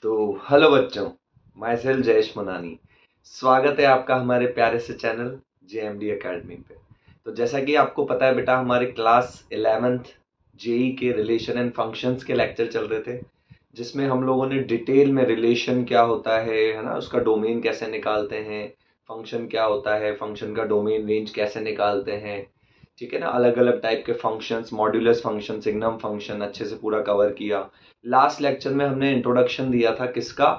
तो हेलो बच्चों, my self Jayesh मनानी। स्वागत है आपका हमारे प्यारे से चैनल JMD एकेडमी पे। तो जैसा कि आपको पता है बेटा, हमारे क्लास 11th जेई के रिलेशन एंड फंक्शंस के लेक्चर चल रहे थे, जिसमें हम लोगों ने डिटेल में रिलेशन क्या होता है ना, उसका डोमेन कैसे निकालते हैं, फंक्शन क्या होता है, फंक्शन का डोमेन रेंज कैसे निकालते हैं, ठीक है ना, अलग अलग टाइप के functions, modulus function, signum function अच्छे से पूरा कवर किया। लास्ट लेक्चर में हमने इंट्रोडक्शन दिया था किसका,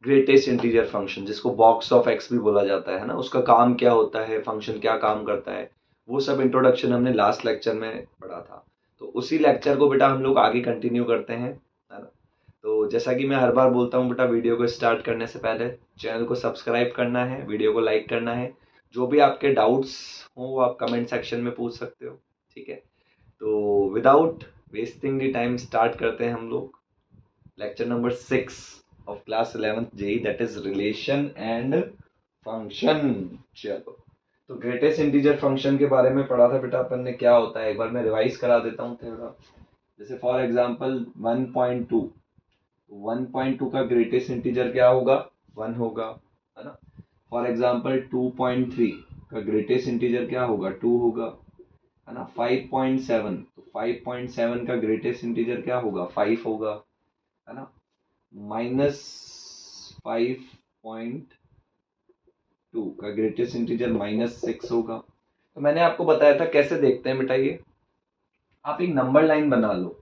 ग्रेटेस्ट इंटीजर फंक्शन, जिसको बॉक्स ऑफ एक्स भी बोला जाता है ना, उसका काम क्या होता है, फंक्शन क्या काम करता है, वो सब इंट्रोडक्शन हमने लास्ट लेक्चर में पढ़ा था। तो उसी लेक्चर को बेटा हम लोग आगे कंटिन्यू करते हैं, है ना। तो जैसा कि मैं हर बार बोलता हूँ बेटा, वीडियो को स्टार्ट करने से पहले चैनल को सब्सक्राइब करना है, वीडियो को लाइक करना है। जो भी आपके डाउट्स हो वो आप कमेंट सेक्शन में पूछ सकते हो, ठीक है। तो without wasting the time start करते हैं हम लोग lecture number 6 of class 11th JEE, that is relation and function. चलो, तो ग्रेटेस्ट इंटीजर फंक्शन के बारे में पढ़ा था बेटा अपन ने, क्या होता है एक बार मैं रिवाइज करा देता हूँ थोड़ा। जैसे फॉर एग्जांपल 1.2, 1.2 का ग्रेटेस्ट इंटीजर क्या होगा, 1 होगा, है ना। फॉर एग्जांपल 2.3 का ग्रेटेस्ट इंटीजर क्या होगा, 2 होगा, है ना। 5.7, तो 5.7 का ग्रेटेस्ट इंटीजर क्या होगा, 5 होगा, है ना। -5.2 का ग्रेटेस्ट इंटीजर -6 होगा। तो मैंने आपको बताया था कैसे देखते हैं बेटा, ये आप एक नंबर लाइन बना लो,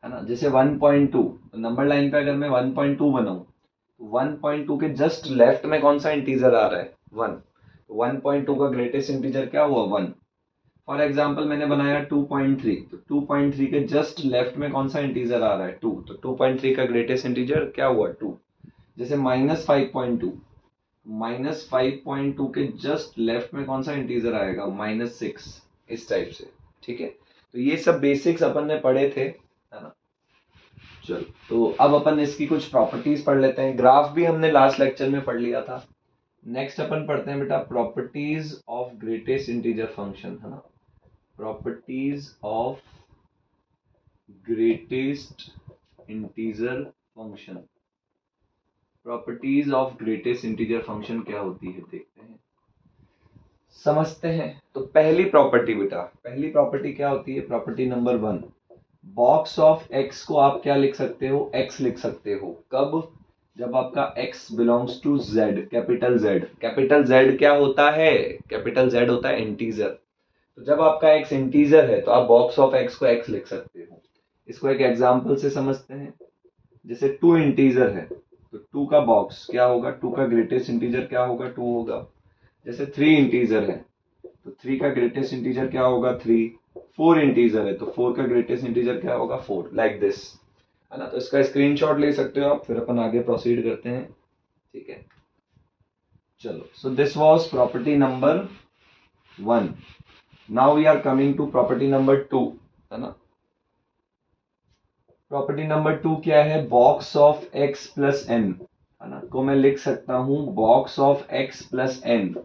है ना। जैसे 1.2, तो नंबर लाइन पे अगर मैं 1.2 बनाऊं, तो 1.2 के जस्ट लेफ्ट में कौन सा इंटीजर आ रहा है, 1। 1.2 का ग्रेटेस्ट इंटीजर क्या हुआ, 1। फॉर एग्जाम्पल मैंने बनाया 2.3, तो 2.3 के जस्ट लेफ्ट में कौन सा इंटीजर आ रहा है, 2, तो 2.3 का ग्रेटेस्ट इंटीजर क्या हुआ, 2। जैसे -5.2, -5.2 के जस्ट लेफ्ट में कौन सा इंटीजर आएगा, -6, इस टाइप से, ठीक है। तो ये सब बेसिक्स अपन ने पढ़े थे, है ना। चलो, तो अब अपन इसकी कुछ प्रॉपर्टीज पढ़ लेते हैं। ग्राफ भी हमने लास्ट लेक्चर में पढ़ लिया था। नेक्स्ट अपन पढ़ते हैं बेटा properties of greatest integer function, है ना। Properties of greatest integer function. Properties of greatest integer function क्या होती है, देखते हैं, समझते हैं। तो पहली प्रॉपर्टी बेटा, पहली प्रॉपर्टी क्या होती है, property number 1, box of x को आप क्या लिख सकते हो, एक्स लिख सकते हो। कब, जब आपका x belongs to z, capital z। Capital z क्या होता है, कैपिटल z होता है इंटीजर। तो जब आपका x इंटीजर है तो आप बॉक्स ऑफ x को x लिख सकते हो। इसको एक एग्जांपल से समझते हैं। जैसे 2 इंटीजर है, तो 2 का बॉक्स क्या होगा, 2 का ग्रेटेस्ट इंटीजर क्या होगा, 2 होगा। जैसे 3 इंटीजर है, तो 3 का ग्रेटेस्ट इंटीजर क्या होगा, 3। 4 इंटीजर है, तो 4 का ग्रेटेस्ट इंटीजर क्या होगा, 4, लाइक दिस, है ना। तो इसका स्क्रीनशॉट ले सकते हो आप, फिर अपन आगे प्रोसीड करते हैं, ठीक है। चलो, so this was property number 1। Now we are coming to property number 2, है ना। प्रॉपर्टी नंबर 2 क्या है, box of x plus n, है ना, को मैं लिख सकता हूं box of x plus n.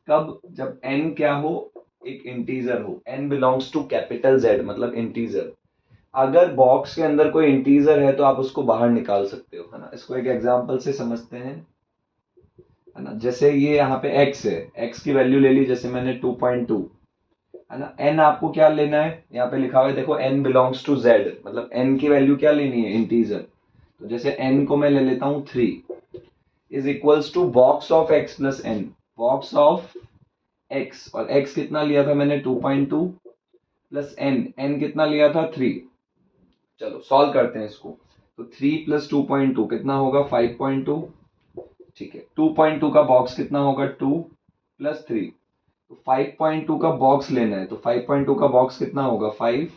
कब, जब n क्या हो, एक इंटीजर हो, n belongs to capital Z, मतलब इंटीजर। अगर बॉक्स के अंदर कोई इंटीजर है तो आप उसको बाहर निकाल सकते हो, है ना। इसको एक एग्जांपल से समझते हैं, है ना। जैसे ये यहाँ पे x है, x की वैल्यू ले ली, जैसे मैंने 2.2, है ना। n आपको क्या लेना है, यहाँ पे लिखा हुआ है देखो, n बिलोंग्स टू z, मतलब n की वैल्यू क्या लेनी है, इंटीजर। तो जैसे n को मैं ले लेता हूँ 3 is equals to box of x plus n. Box of x, और x कितना लिया था मैंने, 2.2, प्लस n कितना लिया था, 3। चलो सॉल्व करते हैं इसको। तो 3 प्लस 2.2 कितना होगा, 5.2, ठीक है। 2.2 का बॉक्स कितना होगा, 2 प्लस 3, तो 5.2 का बॉक्स लेना है, तो 5.2 का बॉक्स कितना होगा, 5,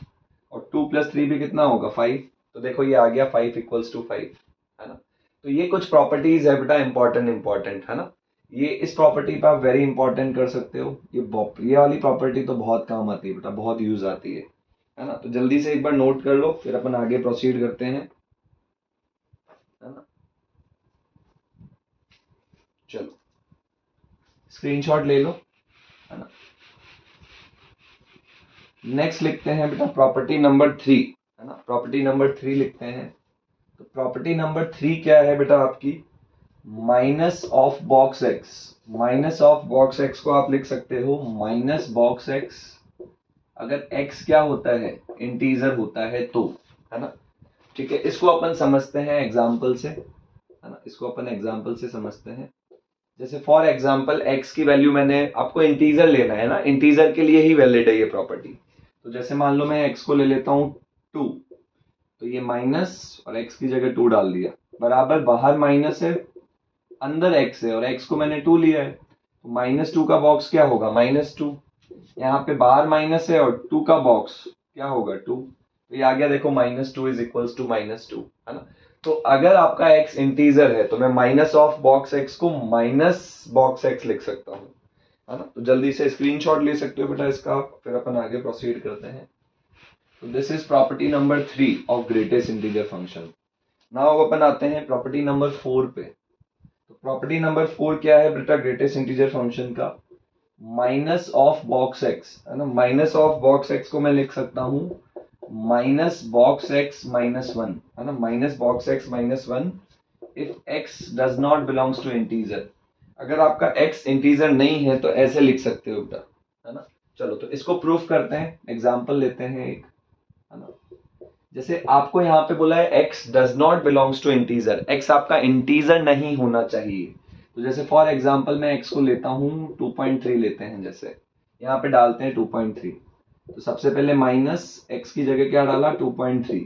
और 2 प्लस 3 भी कितना होगा, 5। तो देखो ये आ गया 5 इक्वल्स टू 5, है ना। तो ये कुछ प्रॉपर्टीज है बेटा, इंपॉर्टेंट इंपॉर्टेंट, है ना। ये इस प्रॉपर्टी पे आप वेरी इंपॉर्टेंट कर सकते हो। ये वाली प्रॉपर्टी तो बहुत काम आती है बेटा, बहुत यूज आती है ना। तो जल्दी से एक बार नोट कर लो, फिर अपन आगे प्रोसीड करते हैं, है ना। चलो, स्क्रीनशॉट ले लो, है ना। नेक्स्ट लिखते हैं बेटा प्रॉपर्टी नंबर 3, है ना। प्रॉपर्टी नंबर 3 लिखते हैं। तो प्रॉपर्टी नंबर 3 क्या है बेटा आपकी, minus of box x. Minus of box x को आप लिख सकते हो माइनस बॉक्स एक्स, अगर x क्या होता है, इंटीजर होता है तो, है ना। ठीक है, इसको अपन समझते हैं एग्जाम्पल से, है ना, इसको अपन एग्जाम्पल से समझते हैं। जैसे फॉर एग्जाम्पल x की वैल्यू मैंने, आपको इंटीजर लेना है ना, इंटीजर के लिए ही वैलिड है ये प्रॉपर्टी। तो जैसे मान लो मैं x को ले लेता हूं 2, तो ये माइनस और x की जगह 2 डाल दिया, बराबर बाहर माइनस है अंदर x है और x को मैंने 2 लिया है, तो -2 का बॉक्स क्या होगा, -2। यहाँ पे बाहर माइनस है और 2 का बॉक्स क्या होगा, 2। तो ये आ गया देखो, -2 इज इक्वल्स टू -2, है ना। तो अगर आपका x इंटीजर है तो मैं माइनस ऑफ बॉक्स x को माइनस बॉक्स x लिख सकता हूँ, है ना। तो जल्दी से स्क्रीनशॉट ले सकते हो बेटा इसका, फिर अपन आगे प्रोसीड करते हैं। तो this is property number 3 of greatest integer function. Now अपन आते हैं प्रॉपर्टी नंबर 4 पे। तो प्रॉपर्टी नंबर 4 क्या है बेटा ग्रेटेस्ट इंटीजर फंक्शन का, माइनस ऑफ बॉक्स एक्स, है ना। माइनस ऑफ बॉक्स एक्स को मैं लिख सकता हूं माइनस बॉक्स एक्स -1, है ना, minus box x -1 if x does not belongs to integer. अगर आपका एक्स इंटीजर नहीं है तो ऐसे लिख सकते हो बेटा, है ना। चलो तो इसको प्रूफ करते हैं, एग्जांपल लेते हैं एक, है ना। जैसे आपको यहाँ पे बोला है x does not belongs to integer, x आपका इंटीजर नहीं होना चाहिए। तो जैसे फॉर एग्जांपल मैं x को लेता हूँ 2.3 लेते हैं, जैसे यहाँ पे डालते हैं 2.3। तो सबसे पहले माइनस x की जगह क्या डाला 2.3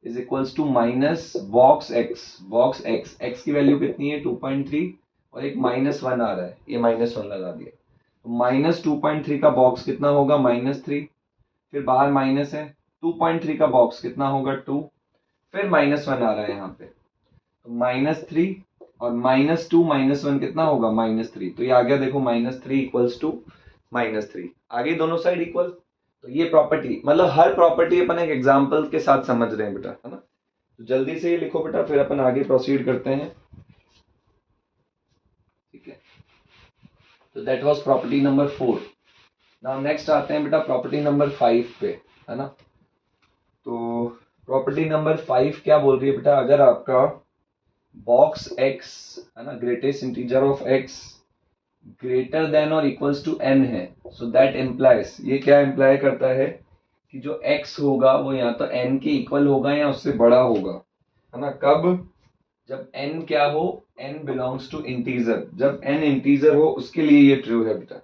is equals to minus box x की वैल्यू कितनी है 2.3 और एक -1 आ रहा है, ये -1 लगा दिया। तो -2.3 का बॉक्स कितना होगा -3, फिर बाहर माइनस है 2.3 का बॉक्स कितना होगा 2, फिर -1 आ रहा है यहाँ पे, तो -3 और -2 -1 कितना होगा -3। तो ये आ गया देखो -3 इक्वल्स टू -3, आगे दोनों साइड इक्वल। तो ये प्रॉपर्टी, मतलब हर प्रॉपर्टी अपन एक एग्जांपल के साथ समझ रहे हैं बेटा, है ना। तो जल्दी से ये लिखो बेटा, फिर अपन आगे प्रोसीड करते हैं। ठीक है, तो that was property number 4। Now next आते हैं बेटा प्रॉपर्टी नंबर 5 पे, है ना। तो प्रॉपर्टी नंबर 5 क्या बोल रही है बेटा, अगर आपका बॉक्स x, है ना, greatest integer of x greater than और इक्वल्स टू n है, सो दैट इम्प्लाइज, ये क्या इम्प्लाई करता है कि जो x होगा वो या तो n के इक्वल होगा या उससे बड़ा होगा, है ना। कब, जब n क्या हो, n बिलोंग्स टू इंटीजर, जब n इंटीजर हो उसके लिए ये ट्रू है बेटा।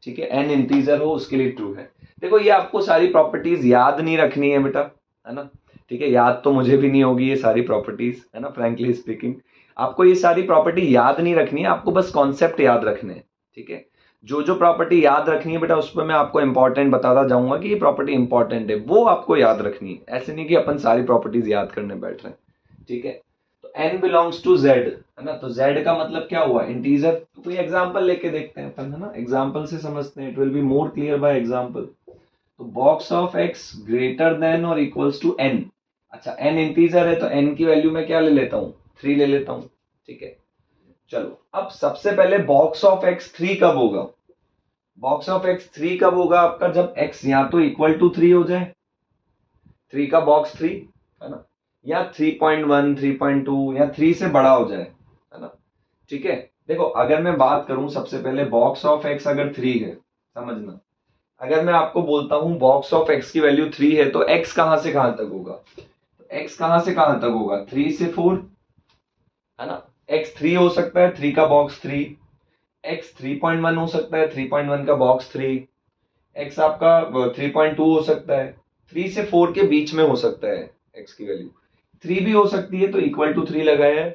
ठीक है, n इंटीजर हो उसके लिए ट्रू है। देखो ये आपको सारी प्रॉपर्टीज याद नहीं रखनी है बेटा, है ना। ठीक है, याद तो मुझे भी नहीं होगी ये सारी प्रॉपर्टीज, है ना, फ्रैंकली स्पीकिंग। आपको ये सारी प्रॉपर्टी याद नहीं रखनी है, आपको बस कॉन्सेप्ट याद रखने हैं। ठीक है, जो जो प्रॉपर्टी याद रखनी है बेटा उस पर मैं आपको इंपॉर्टेंट बताता जाऊंगा कि ये प्रॉपर्टी इंपॉर्टेंट है, वो आपको याद रखनी है। ऐसे नहीं कि अपन सारी प्रॉपर्टीज याद करने बैठ रहे हैं। ठीक है, तो n बिलोंग्स टू z, है ना। तो z का मतलब क्या हुआ, इंटीजर। तो कोई एग्जांपल लेके देखते हैं अपन, है ना, एग्जांपल से समझते हैं, it will be more clear by example. तो box of x greater than और इक्वल्स टू n। अच्छा, n इंटीजर है तो n की वैल्यू में क्या ले लेता हूँ 3 ले लेता हूँ। ठीक है, चलो अब सबसे पहले बॉक्स ऑफ x 3 कब होगा, बॉक्स ऑफ x 3 कब होगा आपका, जब x या तो इक्वल टू 3 हो जाए, 3 का बॉक्स 3, है ना, या 3.1 3.2 या 3 से बड़ा हो जाए, है ना। ठीक है, देखो अगर मैं बात करूं सबसे पहले बॉक्स ऑफ x अगर 3 है, समझना, अगर मैं आपको बोलता हूं बॉक्स ऑफ x की वैल्यू 3 है तो x कहां से कहां तक होगा, तो x कहां से कहां तक होगा 3 से 4, है ना। x 3 हो सकता है, 3 का बॉक्स 3, x 3.1 हो सकता है, 3.1 का बॉक्स 3, x आपका 3.2 हो सकता है, 3 से 4 के बीच में हो सकता है x की वैल्यू, 3 भी हो सकती है, तो इक्वल टू 3 लगाया है।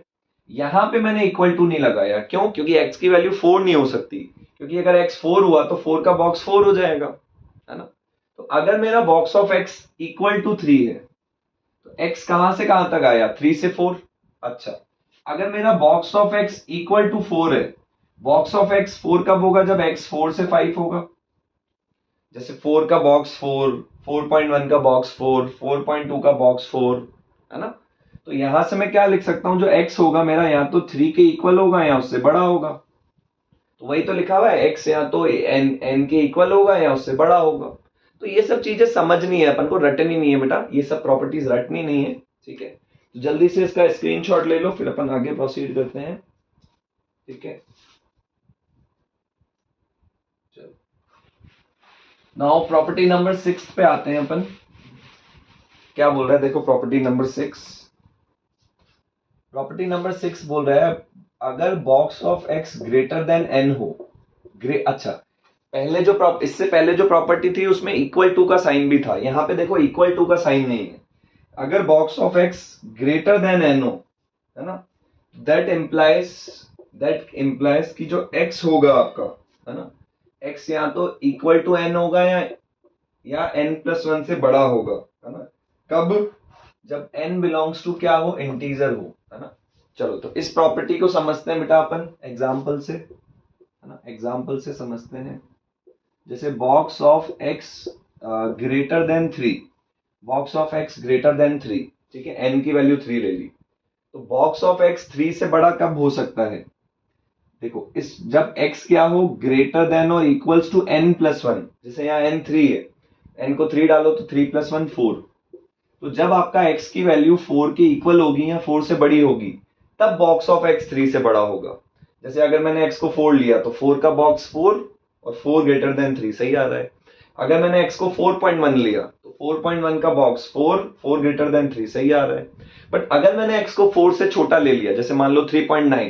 यहां पे मैंने इक्वल टू नहीं लगाया, क्यों, क्योंकि x की वैल्यू 4 नहीं हो सकती, क्योंकि अगर x 4 हुआ तो 4 का बॉक्स 4 हो जाएगा, है ना। तो अगर मेरा box of x equal to 3 है तो x कहां से कहां तक आया 3 से 4। अच्छा, अगर मेरा box of x equal to 4 है, बॉक्स ऑफ x 4 कब होगा, जब x 4 से 5 होगा। जैसे 4 का बॉक्स 4, 4.1 का बॉक्स 4, 4.2 का बॉक्स 4, है ना। तो यहां से मैं क्या लिख सकता हूं, जो x होगा मेरा या तो 3 के इक्वल होगा या उससे बड़ा होगा। तो वही तो लिखा हुआ है, x या तो n के इक्वल होगा या उससे बड़ा होगा। तो ये सब चीजें समझनी है अपन को, रटनी नहीं है बेटा, ये सब प्रॉपर्टीज रटनी नहीं है। ठीक है, तो जल्दी से इसका स्क्रीनशॉट ले लो, फिर अपन आगे प्रोसीड करते हैं। ठीक है, चलो नाउ प्रॉपर्टी नंबर 6 पे आते हैं अपन। क्या बोल रहा है देखो, प्रॉपर्टी नंबर 6, प्रॉपर्टी नंबर 6 बोल रहा है अगर box of x greater than n हो, अच्छा पहले जो इससे पहले जो प्रॉपर्टी थी उसमें इक्वल टू का साइन भी था, यहां पे देखो इक्वल टू का साइन नहीं है। अगर box of x greater than n हो, है ना, दैट इम्प्लाइज कि जो एक्स होगा आपका, है ना, एक्स या तो इक्वल टू एन होगा या एन प्लस वन से बड़ा होगा, है ना। कब? जब n बिलोंग्स टू क्या हो, इंटीजर हो, है ना। चलो तो इस प्रॉपर्टी को समझते हैं बेटा अपन एग्जाम्पल से, है ना, एग्जाम्पल से समझते हैं। जैसे box of x greater then 3, box of x greater then 3, ठीक है, n की वैल्यू 3 ले ली, तो बॉक्स ऑफ x 3 से बड़ा कब हो सकता है? देखो इस जब x क्या हो, ग्रेटर देन और equals to n plus one, जैसे यहाँ n 3 है, n को 3 डालो तो 3 प्लस वन 4, तो जब आपका x की वैल्यू 4 के इक्वल होगी या 4 से बड़ी होगी, तब बॉक्स ऑफ x 3 से बड़ा होगा। जैसे अगर मैंने x को 4 लिया तो 4 का बॉक्स 4 और 4 ग्रेटर देन 3, सही आ रहा है। अगर मैंने x को 4.1 लिया तो 4.1 का बॉक्स 4 ग्रेटर देन 3, सही आ रहा है। बट अगर मैंने x को 4 से छोटा ले लिया, जैसे मान लो 3.9,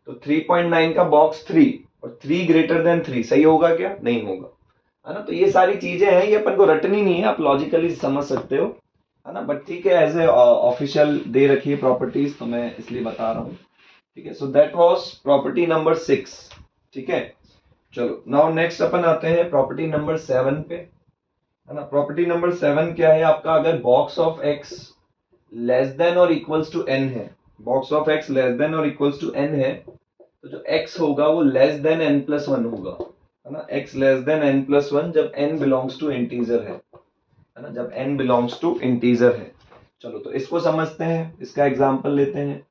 तो 3.9 का बॉक्स 3 और 3 ग्रेटर देन 3, सही होगा क्या? नहीं होगा, है ना। तो ये सारी चीजें हैं, ये अपन को रटनी नहीं है, आप लॉजिकली समझ सकते हो, है ना। बट ठीक है, एज ए ऑफिशियल दे रखी है प्रॉपर्टीज, तो मैं इसलिए बता रहा हूँ। ठीक है, so that was property number 6। ठीक है, चलो नाउ नेक्स्ट अपन आते हैं प्रॉपर्टी नंबर 7 पे, है ना। प्रॉपर्टी नंबर 7 क्या है आपका? अगर box of x less than और इक्वल्स टू एन है, box of x less than और इक्वल्स टू एन है, तो जो एक्स होगा वो less than n plus one होगा, है ना। X less than n plus one जब एन बिलोंग्स टू इंटीजर है ना, जब n बिलोंग्स टू इंटीजर है। चलो तो इसको समझते हैं, इसका एग्जांपल लेते हैं।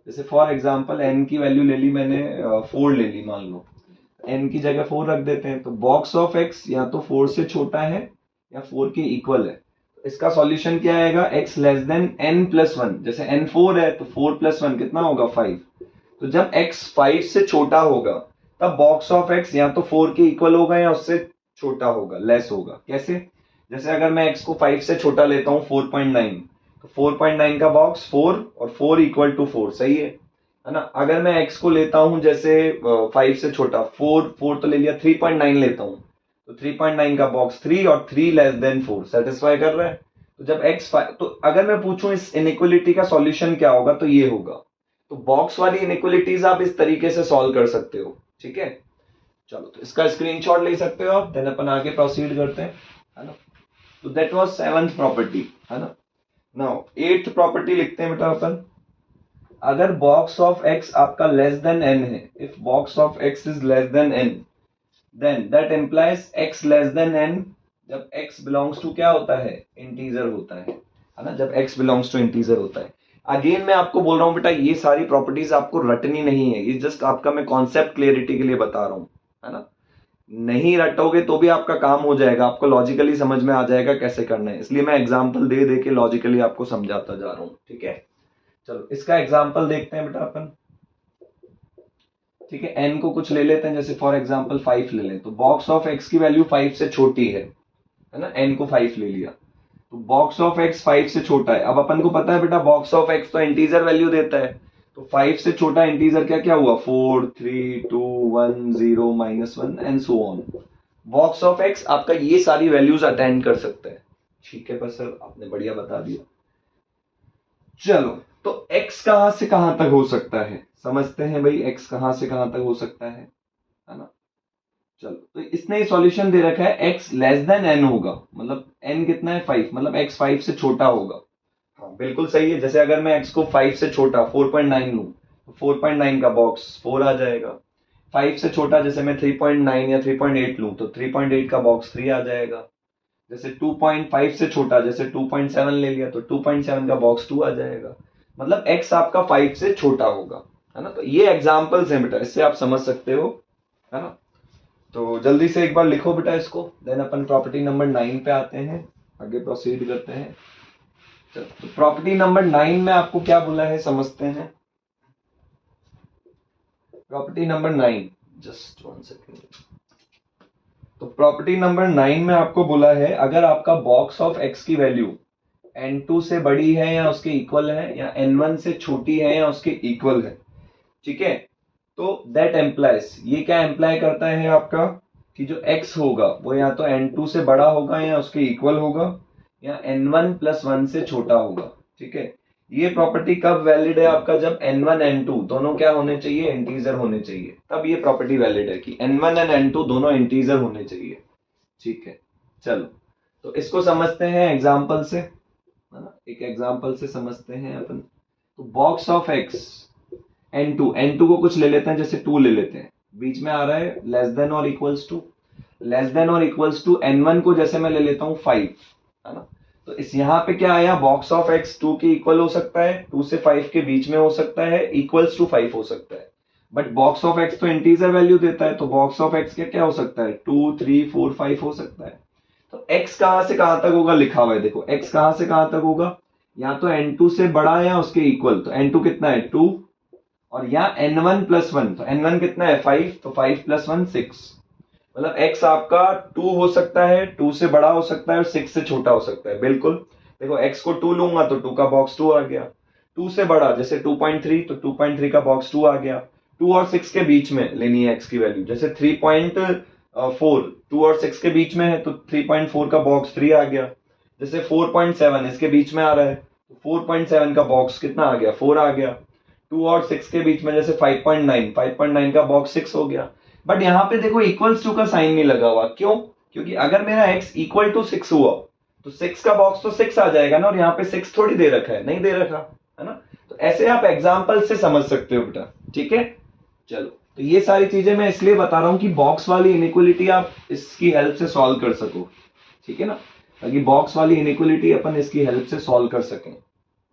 जैसे फॉर एग्जांपल n की वैल्यू ले ली मैंने 4 ले ली, मान लो n की जगह 4 रख देते हैं, तो बॉक्स ऑफ x या तो 4 से छोटा है या 4 के इक्वल है। तो इसका सॉल्यूशन क्या आएगा? x less than n plus one, जैसे n 4 है तो 4 प्लस वन कितना होगा? 5। तो जब x 5 से छोटा होगा तब बॉक्स ऑफ x या तो 4 के इक्वल होगा या उससे छोटा होगा, लेस होगा। कैसे? जैसे अगर मैं x को 5 से छोटा लेता हूं 4.9, तो 4.9 का बॉक्स 4 और 4 इक्वल टू 4, सही है ना। अगर मैं x को लेता हूं जैसे 5 से छोटा 4 तो ले लिया, 3.9 लेता हूं, तो 3.9 का बॉक्स 3 और 3 लेस देन 4, सेटिस्फाई कर रहा है। तो जब x 5, तो अगर मैं पूछूं इस इनइक्वलिटी का सॉल्यूशन क्या होगा, तो ये होगा। तो बॉक्स वाली इनइक्वलिटीज आप इस तरीके से सॉल्व कर सकते हो। ठीक है, चलो तो इसका स्क्रीनशॉट ले सकते हो आप, देन अपन आगे प्रोसीड करते हैं, है ना। तो दैट वाज 7th प्रॉपर्टी, है ना। नाउ 8th प्रॉपर्टी लिखते हैं बेटा अपन। अगर बॉक्स ऑफ एक्स आपका लेस देन एन है, if box of x is less than n, then that implies x less than n जब एक्स बिलोंग्स टू क्या होता है? इंटीजर होता है ना, जब एक्स बिलोंग्स टू इंटीजर होता है। अगेन मैं आपको बोल रहा हूं बेटा, ये सारी प्रॉपर्टीज आपको रटनी नहीं है, ये जस्ट आपका मैं कॉन्सेप्ट क्लियरिटी के लिए बता रहा हूं, है ना। नहीं रटोगे तो भी आपका काम हो जाएगा, आपको लॉजिकली समझ में आ जाएगा कैसे करना है, इसलिए मैं एग्जांपल दे दे के लॉजिकली आपको समझाता जा रहा हूं। ठीक है, चलो इसका एग्जांपल देखते हैं बेटा अपन। ठीक है, n को कुछ ले लेते हैं, जैसे फॉर एग्जांपल 5 ले लें, तो बॉक्स ऑफ x की वैल्यू 5 से छोटी है ना, n को 5 ले लिया, तो बॉक्स ऑफ x 5 से छोटा है। अब अपन को पता है बेटा बॉक्स ऑफ x तो इंटीजर वैल्यू देता है, तो 5 से छोटा इंटीजर क्या क्या हुआ? 4 3 2 1 0 -1 and so on. Box of x आपका ये सारी वैल्यूज अटेंड कर सकता है। ठीक है, बस सर आपने बढ़िया बता दिया। चलो तो x कहां से कहां तक हो सकता है, समझते हैं भाई x कहां से कहां तक हो सकता है ना। चलो तो इसने सॉल्यूशन दे रखा है x लेस देन n होगा, मतलब n कितना है? 5, मतलब x 5 से छोटा होगा। हाँ बिल्कुल सही है, जैसे अगर मैं x को 5 से छोटा 4.9 लूं, तो 4.9 का बॉक्स 4 आ जाएगा। 5 से छोटा जैसे मैं 3.9 या 3.8 लूं, तो 3.8 का बॉक्स 3 आ जाएगा। जैसे 2.5 से छोटा जैसे 2.7 ले लिया, तो 2.7 का बॉक्स 2 आ जाएगा। मतलब x आपका 5 से छोटा होगा, है ना। तो ये एग्जांपल्स हैं बेटा, इससे आप समझ सकते हो, है ना। तो जल्दी से एक बार लिखो बेटा इसको, देन अपन प्रॉपर्टी नंबर 9 पे आते हैं, आगे प्रोसीड करते हैं। तो प्रॉपर्टी नंबर 9 में आपको क्या बोला है समझते हैं। Property number 9, just 1 second. तो प्रॉपर्टी नंबर 9 में आपको बोला है अगर आपका बॉक्स ऑफ एक्स की वैल्यू n2 से बड़ी है या उसके इक्वल है, या n1 से छोटी है या उसके इक्वल है, ठीक है, तो दैट एम्प्लाइज, ये क्या एम्प्लाई करता है आपका कि जो x होगा वो या तो n2 से बड़ा होगा या उसके इक्वल होगा, या n1 प्लस 1 से छोटा होगा, ठीक है। ये प्रॉपर्टी कब वैलिड है आपका, जब n1 n2 दोनों क्या होने चाहिए, इंटीजर होने चाहिए, तब ये प्रॉपर्टी वैलिड है कि n1 एंड n2 दोनों इंटीजर होने चाहिए, ठीक है। चलो, तो इसको समझते हैं एग्जाम्पल से, है ना, एक एग्जाम्पल से समझते हैं अपन। तो बॉक्स ऑफ एक्स n2 को कुछ ले लेते हैं, जैसे 2 ले लेते हैं, बीच में आ रहा है लेस देन और इक्वल्स टू, लेस देन और इक्वल्स टू n1 को जैसे मैं ले लेता हूं 5, है ना, तो इस यहाँ पे क्या आया, बॉक्स ऑफ एक्स 2 के इक्वल हो सकता है, 2 से 5 के बीच में हो सकता है, इक्वल्स टू 5 हो सकता है, बट बॉक्स ऑफ एक्स तो इंटीजर वैल्यू देता है, तो बॉक्स ऑफ एक्स के क्या हो सकता है, 2 3 4 5 हो सकता है। तो x कहां से कहां तक होगा लिखा हुआ है, देखो x कहां से कहां तक होगा, या तो n2 से बड़ा या उसके इक्वल, तो n2 कितना है 2, और यहाँ n1 प्लस 1, तो n1 कितना है 5, तो 5 प्लस 1 6, मतलब x आपका 2 हो सकता है, 2 से बड़ा हो सकता है और 6 से छोटा हो सकता है, बिल्कुल। देखो x को 2 लूंगा तो 2 का बॉक्स 2 आ गया, 2 से बड़ा जैसे 2.3, तो 2.3 का बॉक्स 2 आ गया, 2 और 6 के बीच में लेनी है x की वैल्यू, जैसे 3.4, 2 और 6 के बीच में है तो 3.4 का बॉक्स 3 आ गया, जैसे 4.7 इसके बीच में आ रहा है तो 4.7 का बॉक्स कितना आ गया, 4 आ गया, 2 और 6 के बीच में जैसे 5.9 का बॉक्स 6 हो गया। बट यहाँ पे देखो इक्वल्स टू का साइन नहीं लगा हुआ, क्यों, क्योंकि अगर मेरा x इक्वल टू 6 हुआ तो 6 का बॉक्स तो 6 आ जाएगा ना, और यहाँ पे 6 थोड़ी दे रखा है, नहीं दे रखा है ना। तो ऐसे आप एग्जाम्पल से समझ सकते हो बेटा, ठीक है। चलो, तो ये सारी चीजें मैं इसलिए बता रहा हूं कि बॉक्स वाली इनइक्वलिटी आप इसकी हेल्प से सॉल्व कर सको, ठीक है ना, ताकि बॉक्स वाली इनइक्वलिटी अपन इसकी हेल्प से सॉल्व कर सकें,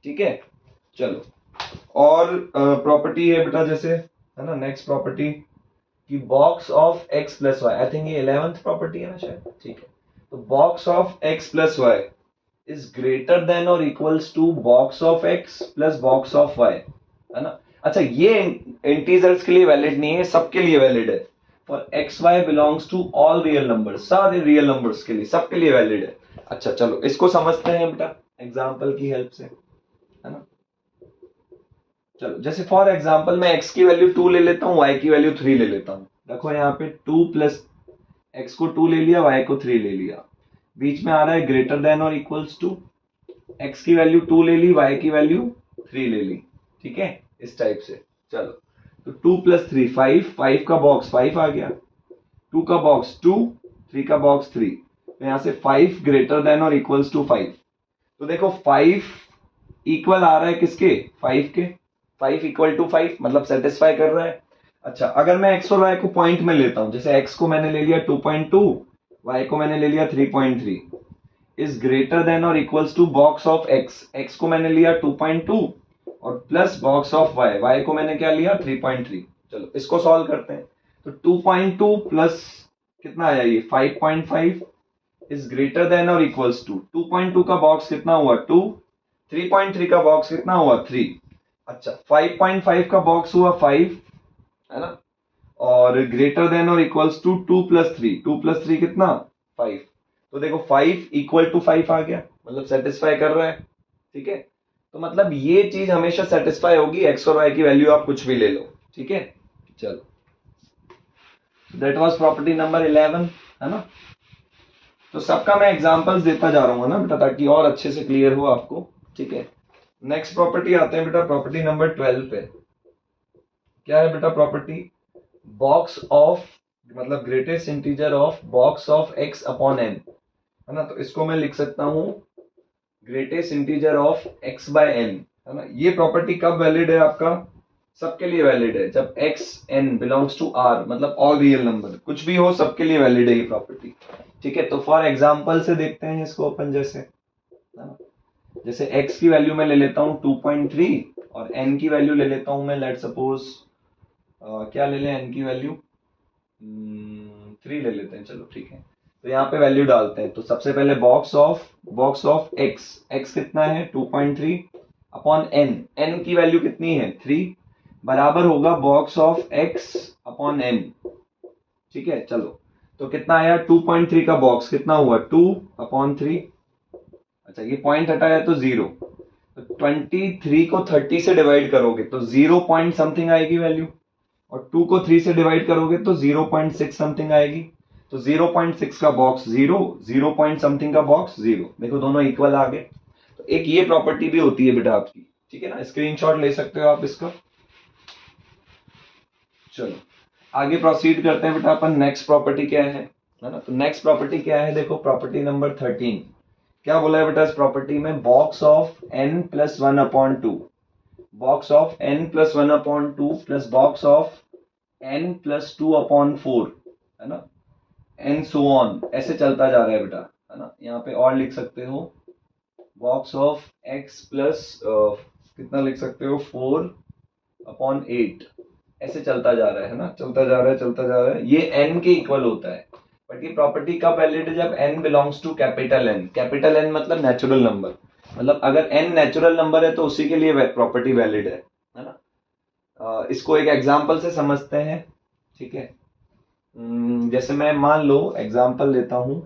ठीक है। चलो, और प्रॉपर्टी है बेटा जैसे, है ना, नेक्स्ट प्रॉपर्टी कि box of x plus Y, I think ये 11th प्रॉपर्टी है ना शायद, ठीक है। तो box of x plus Y is greater than और equals to box of x plus box of y, है ना। अच्छा, ये इंटीजर्स के लिए वैलिड नहीं है, सबके लिए वैलिड है, for x y belongs to all real numbers, सारे रियल नंबर्स के लिए, सबके लिए वैलिड है। अच्छा चलो, इसको समझते हैं बेटा एग्जाम्पल की हेल्प से, है ना। चलो, जैसे फॉर एग्जाम्पल मैं x की वैल्यू 2 ले लेता हूँ, y की वैल्यू 3 ले लेता हूँ, देखो यहाँ पे 2 प्लस x को 2 ले लिया, y को 3 ले लिया, बीच में आ रहा है ग्रेटर देन और इक्वल्स टू, x की वैल्यू 2 ले ली, y की वैल्यू 3 ले ली, ठीक है, इस टाइप से। चलो, तो 2 प्लस 3 5, 5 का बॉक्स 5 आ गया, 2 का बॉक्स 2, 3 का बॉक्स 3, तो यहां से 5 ग्रेटर देन और इक्वल्स टू 5, तो देखो 5 इक्वल आ रहा है किसके, 5 के, 5 इक्वल टू 5 मतलब सेटिस्फाई कर रहा है। अच्छा, अगर मैं x और y को पॉइंट में लेता हूं, जैसे x को मैंने ले लिया 2.2, y को मैंने ले लिया 3.3, इज ग्रेटर देन और equals to box of x को मैंने लिया 2.2 और प्लस बॉक्स ऑफ y को मैंने क्या लिया 3.3। चलो, इसको सॉल्व करते हैं, तो 2.2 प्लस कितना आया ये 5.5 इज ग्रेटर देन और इक्वल्स टू 2.2 का बॉक्स कितना हुआ 2, 3.3 का बॉक्स कितना हुआ 3। अच्छा, 5.5 का बॉक्स हुआ 5, है ना, और ग्रेटर देन और इक्वल्स टू 2 प्लस 3, 2 प्लस 3 कितना 5, तो देखो 5 इक्वल टू 5 आ गया, मतलब सेटिस्फाई कर रहा है, ठीक है। तो मतलब ये चीज हमेशा सेटिस्फाई होगी, एक्स और वाई की वैल्यू आप कुछ भी ले लो, ठीक है। चलो, दैट वाज प्रॉपर्टी नंबर 11, है ना। तो सबका मैं एग्जांपल्स देता जा रहा हूँ ना बेटा, ताकि और अच्छे से क्लियर हो आपको, ठीक है। नेक्स्ट प्रॉपर्टी आते हैं बेटा, प्रॉपर्टी नंबर 12 पे। क्या है बेटा प्रॉपर्टी, बॉक्स ऑफ मतलब greatest integer of box of x upon n, है ना। तो इसको मैं लिख सकता हूं greatest integer of x by n, है ना। ये प्रॉपर्टी कब वैलिड है आपका, सबके लिए वैलिड है, जब x n belongs to r, मतलब ऑल रियल नंबर, कुछ भी हो सबके लिए वैलिड है ये प्रॉपर्टी, ठीक है। तो फॉर एग्जांपल से देखते हैं इसको अपन, जैसे, है ना, जैसे x की वैल्यू मैं ले लेता हूं 2.3 और n की वैल्यू ले लेता हूं मैं, लेट सपोज क्या ले लें n की वैल्यू 3 ले लेते हैं, चलो ठीक है। तो यहाँ पे वैल्यू डालते हैं। तो सबसे पहले बॉक्स ऑफ एक्स कितना है 2.3 अपॉन एन की वैल्यू कितनी है 3 बराबर होगा box of x upon n. ठीक है, चलो तो कितना आया 2.3 का बॉक्स कितना हुआ 2 अपॉन 3। अच्छा ये पॉइंट हटाया तो 0, तो 23 को 30 से डिवाइड करोगे तो 0 पॉइंट समथिंग आएगी वैल्यू, और 2 को 3 से डिवाइड करोगे तो 0.6 समथिंग आएगी। तो 0.6 का बॉक्स 0, 0 पॉइंट समथिंग का बॉक्स 0। देखो दोनों इक्वल आ गए। तो एक ये प्रॉपर्टी भी होती है बेटा आपकी, ठीक है ना, स्क्रीनशॉट ले सकते हो आप इसका। चलो आगे प्रोसीड करते हैं बेटा अपन। नेक्स्ट प्रॉपर्टी क्या है ना, तो नेक्स्ट प्रॉपर्टी क्या है, देखो प्रॉपर्टी नंबर 13। क्या बोला है बेटा इस प्रॉपर्टी में, box of n plus 1 upon 2, box of n plus 1 upon 2 plus box of n plus 2 upon 4, है ना, एंड सो ऑन, ऐसे चलता जा रहा है बेटा, है ना। यहाँ पे और लिख सकते हो बॉक्स ऑफ x प्लस कितना लिख सकते हो 4 अपॉन 8, ऐसे चलता जा रहा है ना, चलता जा रहा है चलता जा रहा है, ये n के इक्वल होता है। बट ये प्रॉपर्टी कब वैलिड है, जब n belongs to capital N। Capital N मतलब नेचुरल नंबर, मतलब अगर n नेचुरल नंबर है तो उसी के लिए प्रॉपर्टी वैलिड है ना। इसको एक एग्जांपल से समझते हैं, ठीक है। जैसे मैं मान लो एग्जांपल लेता हूं,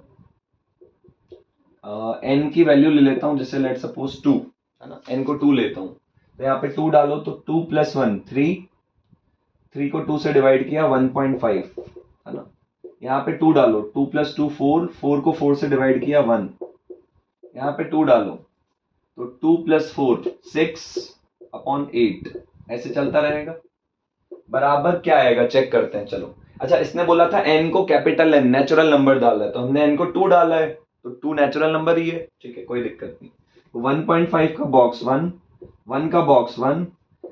n की वैल्यू ले लेता हूं, जैसे लेट सपोज 2, है ना, n को 2 लेता हूं, तो यहाँ पे 2 डालो तो 2 प्लस 1 3, 3 को 2 से डिवाइड किया 1.5, है ना। यहाँ पे 2 डालो, 2 प्लस 2 4, 4 को 4 से डिवाइड किया 1, यहाँ पे 2 डालो तो 2 प्लस 4 6 अपॉन 8, ऐसे चलता रहेगा। बराबर क्या आएगा चेक करते हैं, चलो। अच्छा इसने बोला था n को कैपिटल N नेचुरल नंबर डाला है, तो हमने n को 2 डाला है, तो 2 नेचुरल नंबर ही है, ठीक है, कोई दिक्कत नहीं। 1.5 का बॉक्स 1, 1 का बॉक्स 1।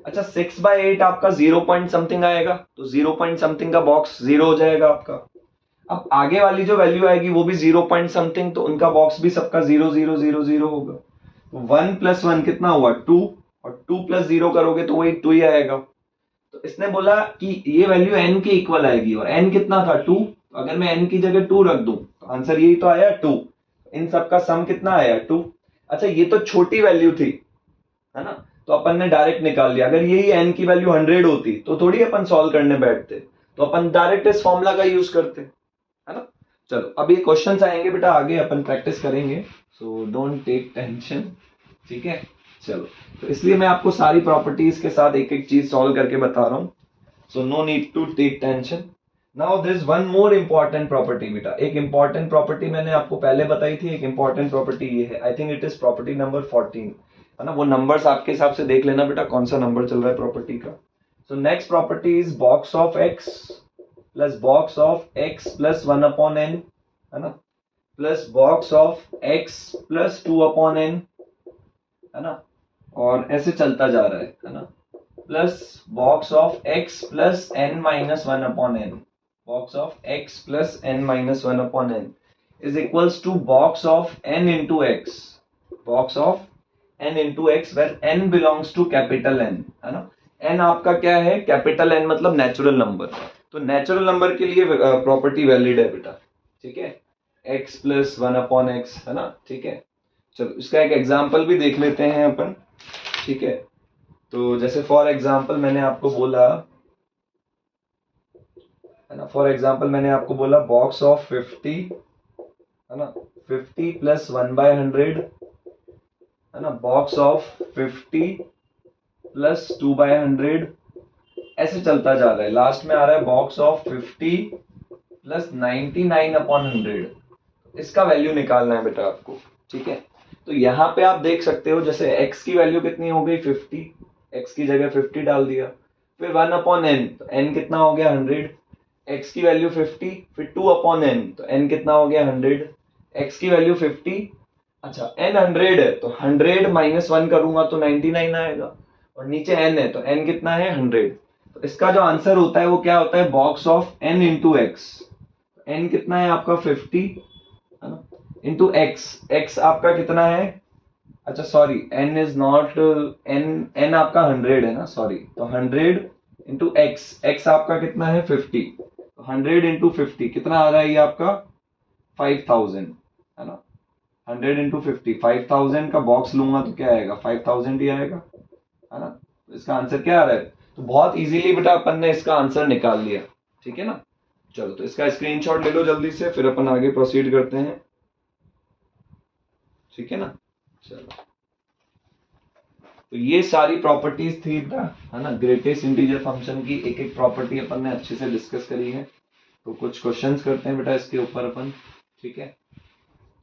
अच्छा 6/8 आपका 0 पॉइंट समथिंग आएगा, तो 0 पॉइंट समथिंग का बॉक्स 0 हो जाएगा आपका। अब आगे वाली जो वैल्यू आएगी वो भी 0 पॉइंट समथिंग, तो उनका बॉक्स भी सबका 0 0 0 0 होगा। 1 प्लस 1 कितना हुआ 2, और 2 प्लस 0 करोगे तो वही 2 ही आएगा। तो इसने बोला कि ये वैल्यू n के इक्वल आएगी, और n कितना था 2, तो अगर मैं n की जगह 2 रख दूं तो आंसर यही तो आया 2। इन सब का सम कितना आया 2। अच्छा ये तो छोटी वैल्यू थी, है ना, तो अपन ने डायरेक्ट निकाल लिया। अगर यही n की वैल्यू 100 होती तो थोड़ी अपन सॉल्व करने बैठते, तो अपन डायरेक्ट इस फॉर्मूला का यूज करते, है ना। चलो अब ये क्वेश्चंस आएंगे बेटा, आगे अपन प्रैक्टिस करेंगे, सो डोंट टेक टेंशन, ठीक है। चलो तो इसलिए मैं आपको सारी प्रॉपर्टीज के साथ एक एक चीज सॉल्व करके बता रहा हूं, so no need to take tension. Now there is one more important property बेटा। एक इंपॉर्टेंट प्रॉपर्टी मैंने आपको पहले बताई थी, एक इंपॉर्टेंट प्रॉपर्टी ये है, I think it is property number 14, है ना। वो नंबर्स आपके हिसाब से देख लेना बेटा, कौन सा नंबर चल रहा है प्रॉपर्टी का। So next property is box of x plus box of x plus 1 upon n, है ना, plus box of x plus 2 upon n, है ना, और ऐसे चलता जा रहा है ना, plus box of x plus n minus 1 upon n, box of x plus n minus 1 upon n is equals to box of n into x, box of n into x where n belongs to capital N, है ना। n आपका क्या है capital N मतलब natural number, तो natural number के लिए property valid है बेटा, ठीक है, x प्लस 1 अपॉन x, है ना, ठीक है। चलो इसका एक एग्जाम्पल भी देख लेते हैं अपन, ठीक है। तो जैसे फॉर एग्जाम्पल मैंने आपको बोला, है ना, फॉर एग्जाम्पल मैंने आपको बोला बॉक्स ऑफ 50, है ना, 50 प्लस 1/100, है ना, बॉक्स ऑफ 50 प्लस 2/100, ऐसे चलता जा रहा है। लास्ट में आ रहा है बॉक्स ऑफ 50 प्लस 99 अपॉन 100। इसका वैल्यू निकालना है बेटा आपको, ठीक है। तो यहाँ पे आप देख सकते हो, जैसे x की वैल्यू कितनी हो गई 50, x की जगह 50 डाल दिया, फिर 1 अपॉन n, तो n कितना हो गया 100, x की वैल्यू 50, फिर 2 अपॉन n, तो n कितना हो गया 100, x की वैल्यू 50, अच्छा n 100 है तो 100 माइनस 1 करूंगा तो 99 आएगा, और नीचे n है तो n कितना है 100। तो इसका जो आंसर होता है वो क्या होता है box of n into x, n कितना है आपका 50, है ना, इंटू एक्स, एक्स आपका कितना है, अच्छा sorry n is not n आपका 100 है ना, सॉरी, तो 100 इंटू एक्स, एक्स आपका कितना है 50, तो 100 इंटू 50 कितना आ रहा है ये आपका 5000, है ना, 100 इंटू 50, 5000 का बॉक्स लूंगा तो क्या आएगा, 5000 ही आएगा, है ना। तो इसका आंसर क्या आ रहा है, तो बहुत इजीली बेटा अपन ने इसका आंसर निकाल लिया, ठीक है ना। चलो तो इसका स्क्रीनशॉट ले लो जल्दी से, फिर अपन आगे प्रोसीड करते हैं, ठीक है ना। चलो तो ये सारी प्रॉपर्टीज थी बेटा, है ना, ग्रेटेस्ट इंटीजर फंक्शन की एक एक प्रॉपर्टी अपन ने अच्छे से डिस्कस करी है। तो कुछ क्वेश्चंस करते हैं बेटा इसके ऊपर अपन, ठीक है।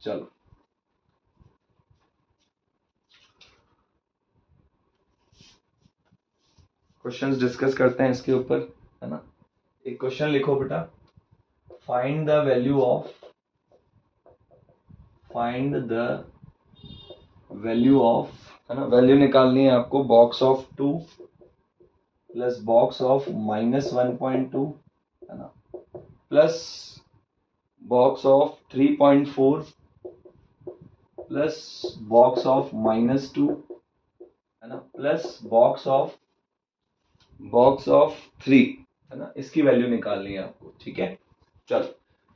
चलो क्वेश्चंस डिस्कस करते हैं इसके ऊपर, है ना। एक क्वेश्चन लिखो बेटा, find the value of, find the value of, है ना, वैल्यू निकालनी है आपको, box of 2 plus box of -1.2, है ना, plus box of 3.4 plus box of -2, है ना, प्लस बॉक्स ऑफ 3, है ना, इसकी वैल्यू निकालनी है आपको, ठीक है। चलो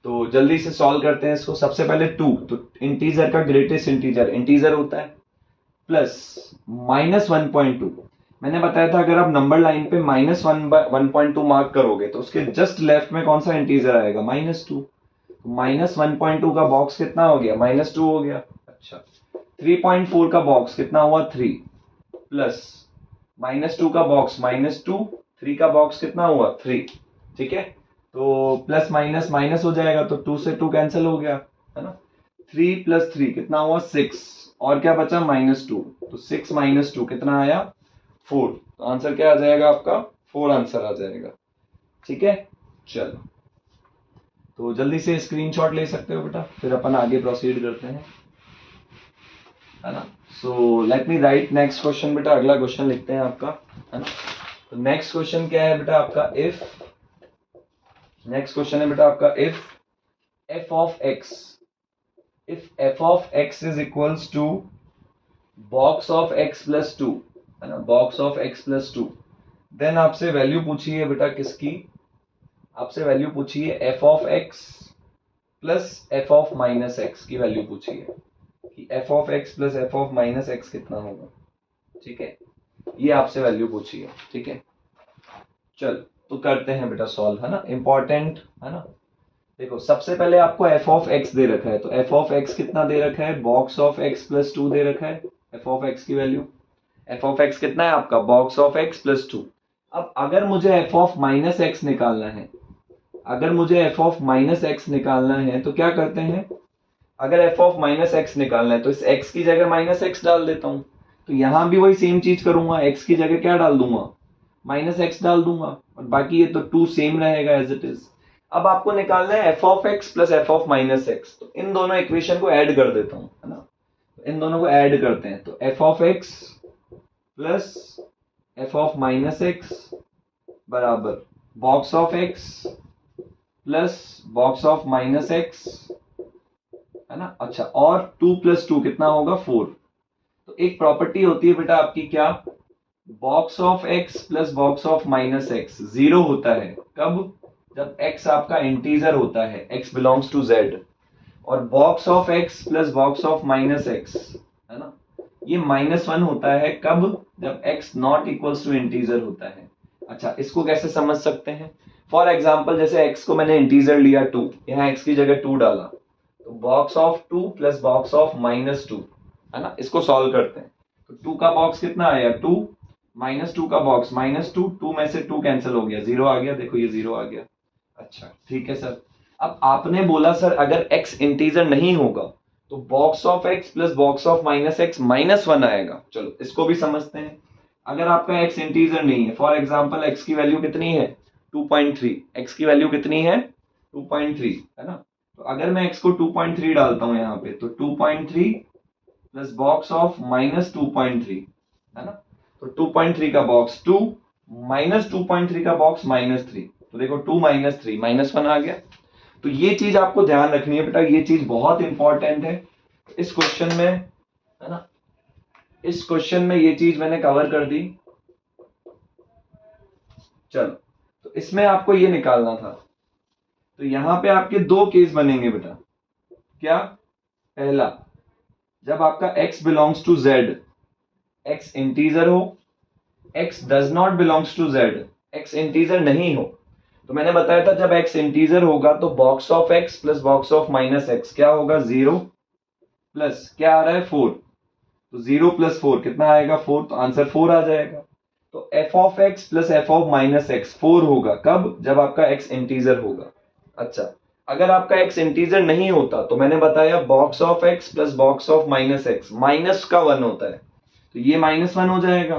तो जल्दी से सॉल्व करते हैं इसको। सबसे पहले 2, तो इंटीजर का ग्रेटेस्ट इंटीजर होता है, प्लस -1.2। मैंने बताया था अगर आप नंबर लाइन पे -1.2 मार्क करोगे तो उसके जस्ट लेफ्ट में कौन सा इंटीजर आएगा, -2। -1.2 का बॉक्स कितना हो गया, -2 हो गया। अच्छा, 3.4 का बॉक्स कितना हुआ, 3, प्लस -2 का बॉक्स -2, 3 का बॉक्स कितना हुआ, 3, ठीक है। तो प्लस माइनस माइनस हो जाएगा, तो 2 से 2 कैंसिल हो गया, है ना। 3 प्लस 3 कितना हुआ, 6, और क्या बचा, -2, तो 6 - 2 कितना आया, 4। तो आंसर क्या आ जाएगा आपका, 4 आंसर आ जाएगा, ठीक है। चलो तो जल्दी से स्क्रीनशॉट ले सकते हो बेटा, फिर अपन आगे प्रोसीड करते हैं, है ना। So let me right next question बेटा, अगला क्वेश्चन लिखते हैं आपका, है ना। तो नेक्स्ट क्वेश्चन क्या है बेटा आपका, इफ, नेक्स्ट क्वेश्चन है बेटा आपका, if f of x, if f of x is equals to box of x plus 2, है ना, box of x plus 2, then आपसे वैल्यू पूछी है बेटा किसकी, आपसे वैल्यू पूछी है f of x plus f of minus x की वैल्यू पूछी है कि f of x plus f of minus x कितना होगा, ठीक है। ये आपसे वैल्यू पूछी है, ठीक है। चल तो करते हैं बेटा सॉल्व, है ना, इंपॉर्टेंट, है ना। देखो सबसे पहले आपको f ऑफ x दे रखा है, तो f ऑफ x कितना दे रखा है, बॉक्स ऑफ x प्लस 2 दे रखा है, f ऑफ x की वैल्यू, f ऑफ x कितना है आपका, बॉक्स ऑफ x प्लस 2। अब अगर मुझे f ऑफ माइनस x निकालना है, अगर मुझे f ऑफ माइनस x निकालना है तो क्या करते हैं, अगर f ऑफ माइनस x निकालना है तो इस x की जगह माइनस x डाल देता हूं। तो यहां भी वही सेम चीज करूंगा, x की जगह क्या डाल दूंगा, माइनस x डाल दूंगा, और बाकी ये तो 2 सेम रहेगा एज इट इज। अब आपको निकालना है f of x plus f of minus x, तो इन दोनों इक्वेशन को ऐड कर देता हूं, है ना। तो इन दोनों को ऐड करते हैं, तो f of x plus f of minus x बराबर box of x plus box of minus x, है ना। अच्छा, और 2 प्लस 2 कितना होगा, 4। तो एक प्रॉपर्टी होती है बेटा आपकी क्या, box of x plus box of minus x 0 होता है, कब, जब x आपका इंटीजर होता है, x बिलोंग्स टू z, और box of x plus box of minus x, है ना, ये -1 होता है, कब, जब x not equals to integer होता है। अच्छा, इसको कैसे समझ सकते हैं, फॉर एग्जाम्पल जैसे x को मैंने इंटीजर लिया 2, यहाँ x की जगह 2 डाला, तो box of 2 plus box of -2, है ना, इसको सॉल्व करते हैं। तो 2 का बॉक्स कितना आया, 2, -2 का बॉक्स -2, 2 में से 2 कैंसिल हो गया, 0 आ गया, देखो ये 0 आ गया। अच्छा ठीक है सर, अब आपने बोला सर अगर x इंटीजर नहीं होगा तो box of x plus box of minus x -1 आएगा। चलो इसको भी समझते हैं, अगर आपका x इंटीजर नहीं है, फॉर एग्जांपल x की वैल्यू कितनी है, 2.3, x की वैल्यू कितनी है, 2.3, है ना। तो अगर मैं x को 2.3 डालता हूं यहाँ पे, तो 2.3 प्लस बॉक्स ऑफ -2.3, है ना। तो 2.3 का बॉक्स 2, माइनस 2.3 का बॉक्स -3, तो देखो 2 - 3 -1 आ गया। तो ये चीज आपको ध्यान रखनी है बेटा, ये चीज बहुत इंपॉर्टेंट है इस क्वेश्चन में, है ना। इस क्वेश्चन में ये चीज मैंने कवर कर दी। चलो तो इसमें आपको ये निकालना था, तो यहां पे आपके 2 केस बनेंगे बेटा, क्या? पहला, जब आपका x belongs to z, x integer हो, x does not belongs to z, x integer नहीं हो, तो मैंने बताया था जब x इंटीजर होगा तो box of x plus box of minus x क्या होगा? 0 प्लस क्या आ रहा है? 4, तो 0 प्लस 4 कितना आएगा? 4, तो आंसर 4 आ जाएगा। तो f of x plus f of minus x 4 होगा कब? जब आपका x इंटीजर होगा। अच्छा, अगर आपका x इंटीजर नहीं होता तो मैंने बताया box of x plus box of minus x, minus का 1 होता है, तो ये -1 हो जाएगा,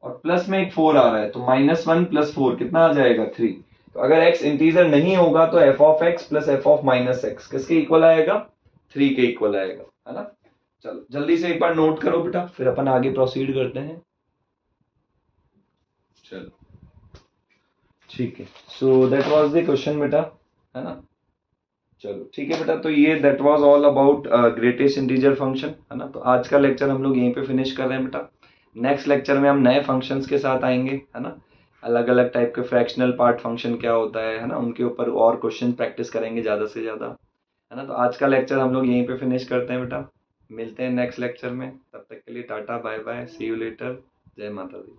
और प्लस में एक 4 आ रहा है, तो -1 प्लस 4 कितना आ जाएगा? 3। तो अगर x इंटीजर नहीं होगा तो f of x plus f of minus x किसके इक्वल आएगा? 3 के इक्वल आएगा, है ना। चलो जल्दी से एक बार नोट करो बेटा, फिर अपन आगे प्रोसीड करते हैं। चलो ठीक है, so that was the question बेटा, है ना। चलो ठीक है बेटा, तो ये that was all about greatest integer function, है ना। तो आज का लेक्चर हम लोग यहीं पे फिनिश कर रहे हैं बेटा। नेक्स्ट लेक्चर में हम नए फंक्शंस के साथ आएंगे, है ना। अलग अलग टाइप के फ्रैक्शनल पार्ट फंक्शन क्या होता है ना, उनके ऊपर और क्वेश्चन प्रैक्टिस करेंगे ज़्यादा से ज़्यादा, है ना। तो आज का लेक्चर हम लोग यहीं पे फिनिश करते हैं बेटा, मिलते हैं नेक्स्ट लेक्चर में, तब तक के लिए tata bye bye, see you later, जय माता दी।